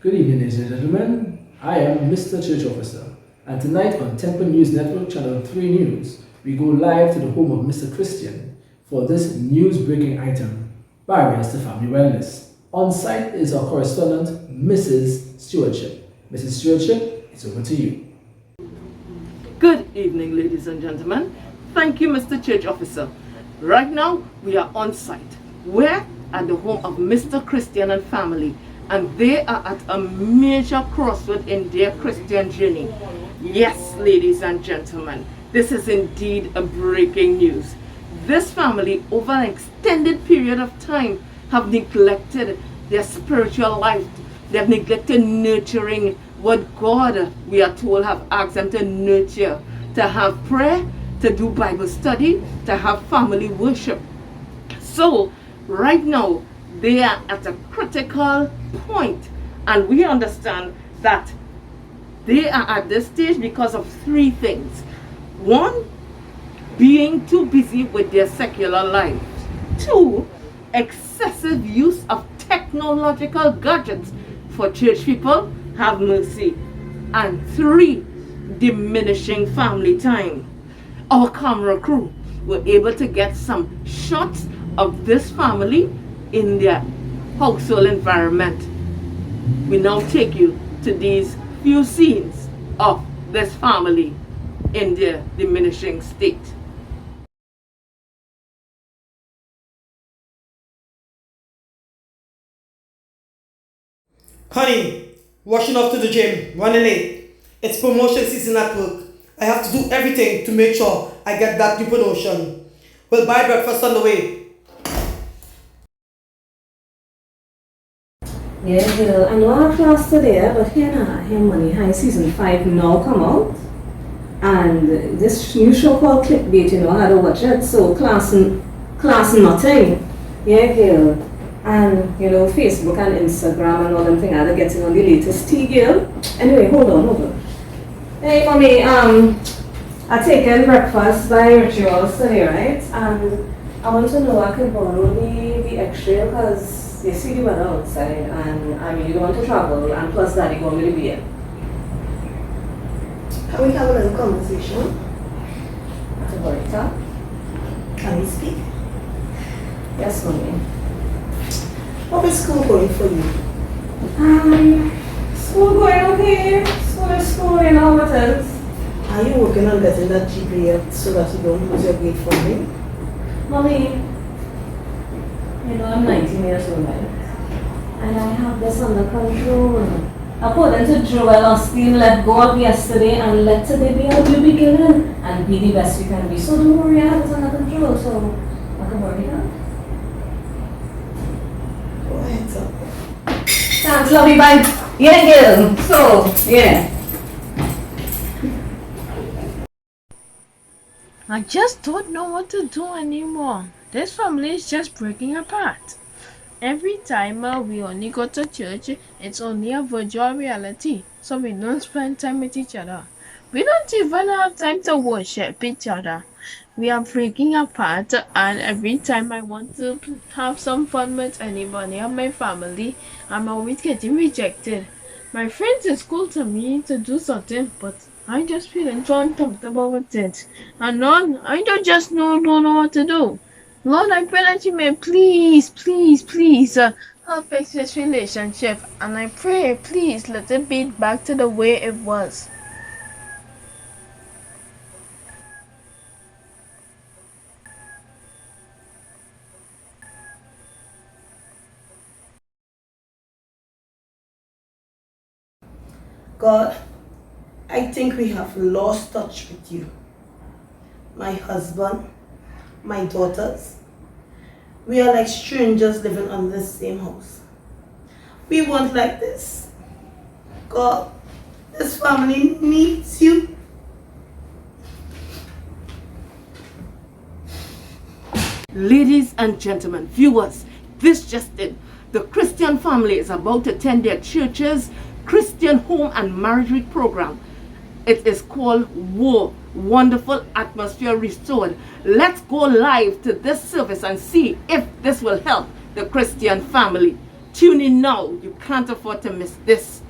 Good evening, ladies and gentlemen. I am Mr. Church Officer, and tonight on Temple News Network Channel 3 News, we go live to the home of Mr. Christian for this news-breaking item, Barriers to Family Wellness. On site is our correspondent, Mrs. Stewardship. Mrs. Stewardship, it's over to you. Good evening, ladies and gentlemen. Thank you, Mr. Church Officer. Right now, we are on site. We're at the home of Mr. Christian and family, and they are at a major crossroad in their Christian journey. Yes, ladies and gentlemen, this is indeed a breaking news. This family, over an extended period of time, have neglected their spiritual life. They have neglected nurturing what God, we are told, have asked them to nurture, to have prayer, to do Bible study, to have family worship. So, right now, they are at a critical point, and we understand that they are at this stage because of three things. One, being too busy with their secular lives. Two, excessive use of technological gadgets for church people, have mercy. And three, diminishing family time. Our camera crew were able to get some shots of this family in their household environment. We now take you to these few scenes of this family in their diminishing state. Honey, rushing off to the gym, running late. It's promotion season at work. I have to do everything to make sure I get that new promotion. We'll buy breakfast on the way. Yeah, girl, I know I have class today, but here Money High Season 5 now come out. And this new show called Clickbait, I had to watch it, so class nothing. Yeah, girl. And, Facebook and Instagram and all them things, I had to get in on the latest tea, girl. Anyway, hold on. Hey, mommy, I taken breakfast by rituals today, right? And I want to know I can borrow the extra because you see the weather outside and I really don't want to travel, and plus daddy going with the beer. Can we have a little conversation? That's about it, huh? Can we speak? Yes, mommy. How is school going for you? School going okay. School is school, what else? Are you working on getting that GPA up so that you don't lose your grade funding? Mommy, I'm 19 years old, right? And I have this under control. According to Joel Osteen, let go of yesterday and let today be a new beginning and be the best you can be. So don't worry, I have it under control, so I can work it out. Go ahead, sir. Thanks, love you, bye. Yeah, girl. So, yeah. I just don't know what to do anymore. This family is just breaking apart. Every time we only go to church, it's only a virtual reality, so we don't spend time with each other. We don't even have time to worship each other. We are breaking apart, and every time I want to have some fun with anybody of my family, I'm always getting rejected. My friends in school tell me to do something, but I just feel so uncomfortable with it. And Lord, I don't know what to do. Lord, I pray that you may please help fix this relationship. And I pray, please let it be back to the way it was. God, I think we have lost touch with you. My husband, my daughters, we are like strangers living on this same house. We weren't like this. God, this family needs you. Ladies and gentlemen, viewers, this just in. The Christian family is about to attend their church's Christian Home and Marriage Week program. It is called War, Wonderful Atmosphere Restored. Let's go live to this service and see if this will help the Christian family. Tune in now. You can't afford to miss this